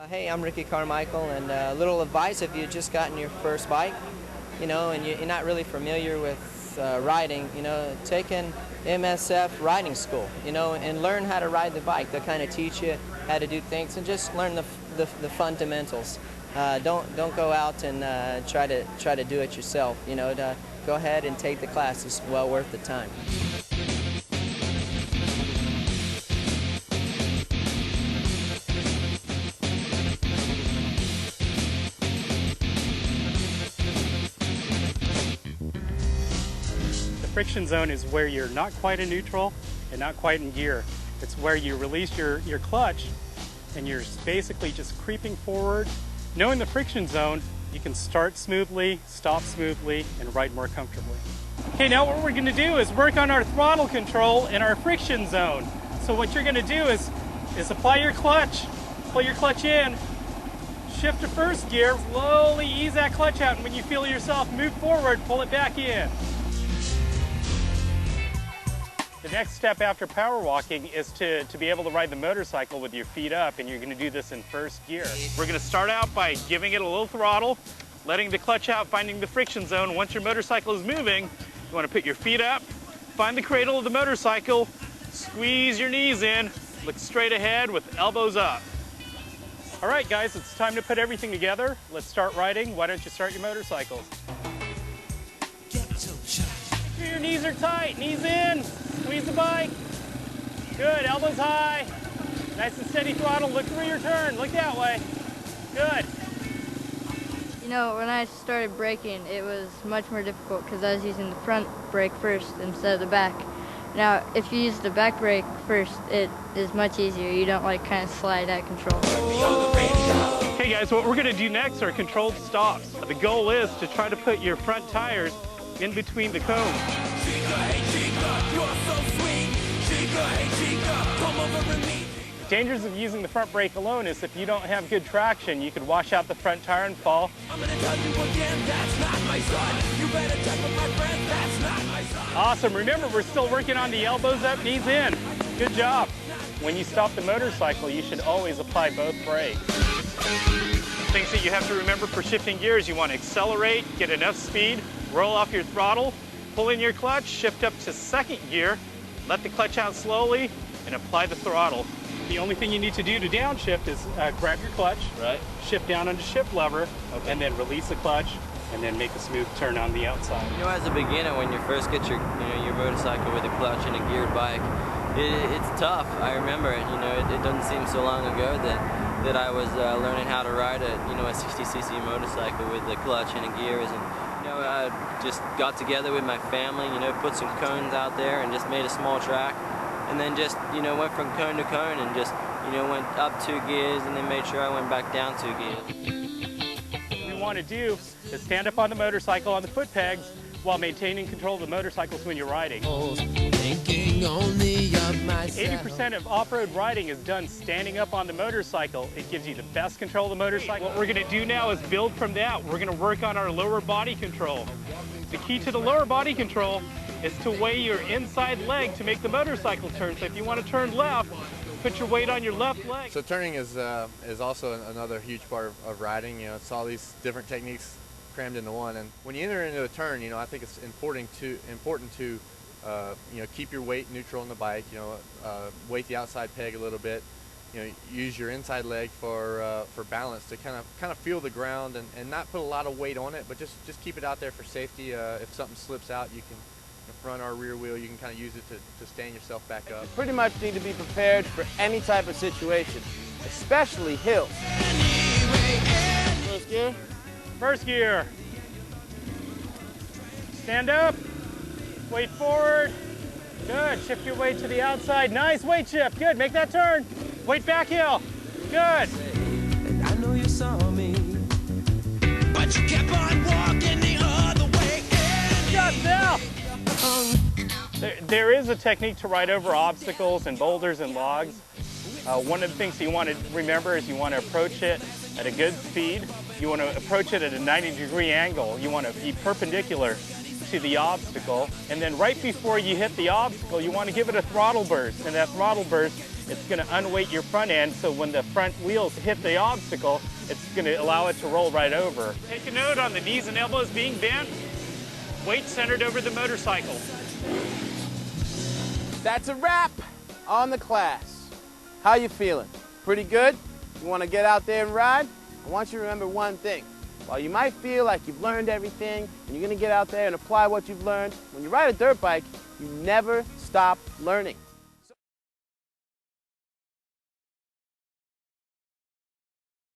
Hey, I'm Ricky Carmichael, and a little advice if you've just gotten your first bike, and you're not really familiar with riding, take an MSF riding school, and learn how to ride the bike. They'll kind of teach you how to do things and just learn the fundamentals. Don't go out and try to do it yourself. Go ahead and take the class. It's well worth the time. The friction zone is where you're not quite in neutral and not quite in gear. It's where you release your clutch and you're basically just creeping forward. Knowing the friction zone, you can start smoothly, stop smoothly, and ride more comfortably. Okay, now what we're going to do is work on our throttle control in our friction zone. So what you're going to do is apply your clutch, pull your clutch in, shift to first gear, slowly ease that clutch out, and when you feel yourself move forward, pull it back in. The next step after power walking is to be able to ride the motorcycle with your feet up, and you're going to do this in first gear. We're going to start out by giving it a little throttle, letting the clutch out, finding the friction zone. Once your motorcycle is moving, you want to put your feet up, find the cradle of the motorcycle, squeeze your knees in, look straight ahead with elbows up. All right, guys, it's time to put everything together. Let's start riding. Why don't you start your motorcycles? Your knees are tight, knees in, squeeze the bike. Good, elbows high. Nice and steady throttle, look through your turn, look that way. Good. When I started braking, it was much more difficult because I was using the front brake first instead of the back. Now, if you use the back brake first, it is much easier. You don't kind of slide out of control. Okay guys, what we're gonna do next are controlled stops. The goal is to try to put your front tires in between the cones. The dangers of using the front brake alone is if you don't have good traction, you could wash out the front tire and fall. Awesome. Remember, we're still working on the elbows up, knees in. Good job. When you stop the motorcycle, you should always apply both brakes. Things that you have to remember for shifting gears: you want to accelerate, get enough speed, roll off your throttle, pull in your clutch, shift up to second gear, let the clutch out slowly, and apply the throttle. The only thing you need to do to downshift is grab your clutch, right, shift down on the shift lever, okay, and then release the clutch, and then make a smooth turn on the outside. As a beginner, when you first get your motorcycle with a clutch and a geared bike, it's tough. I remember it. It doesn't seem so long ago that I was learning how to ride a 60cc motorcycle with the clutch and the gears, and I just got together with my family, put some cones out there and just made a small track, and then just went from cone to cone and just went up 2 gears and then made sure I went back down 2 gears. What we want to do is stand up on the motorcycle on the foot pegs while maintaining control of the motorcycles when you're riding. 80% of off-road riding is done standing up on the motorcycle. It gives you the best control of the motorcycle. What we're going to do now is build from that. We're going to work on our lower body control. The key to the lower body control is to weigh your inside leg to make the motorcycle turn. So if you want to turn left, put your weight on your left leg. So turning is also another huge part of riding. It's all these different techniques crammed into one. And when you enter into a turn, I think it's important to keep your weight neutral on the bike. Weight the outside peg a little bit. Use your inside leg for balance to kind of feel the ground and not put a lot of weight on it, but just keep it out there for safety. If something slips out, you can front or rear wheel. You can kind of use it to stand yourself back up. You pretty much need to be prepared for any type of situation, especially hills. First gear. First gear. Stand up. Weight forward. Good. Shift your weight to the outside. Nice weight shift. Good. Make that turn. Weight back heel. Good. I know you saw me, but you kept on walking the other way. Shut down. There is a technique to ride over obstacles and boulders and logs. One of the things you want to remember is you want to approach it at a good speed. You want to approach it at a 90-degree angle. You want to be perpendicular to the obstacle. And then right before you hit the obstacle, you want to give it a throttle burst. And that throttle burst It's going to unweight your front end, so when the front wheels hit the obstacle, it's going to allow it to roll right over. Take a note on the knees and elbows being bent, weight centered over the motorcycle. That's a wrap on the class. How you feeling? Pretty good? You want to get out there and ride? I want you to remember one thing. While you might feel like you've learned everything and you're going to get out there and apply what you've learned, when you ride a dirt bike, you never stop learning.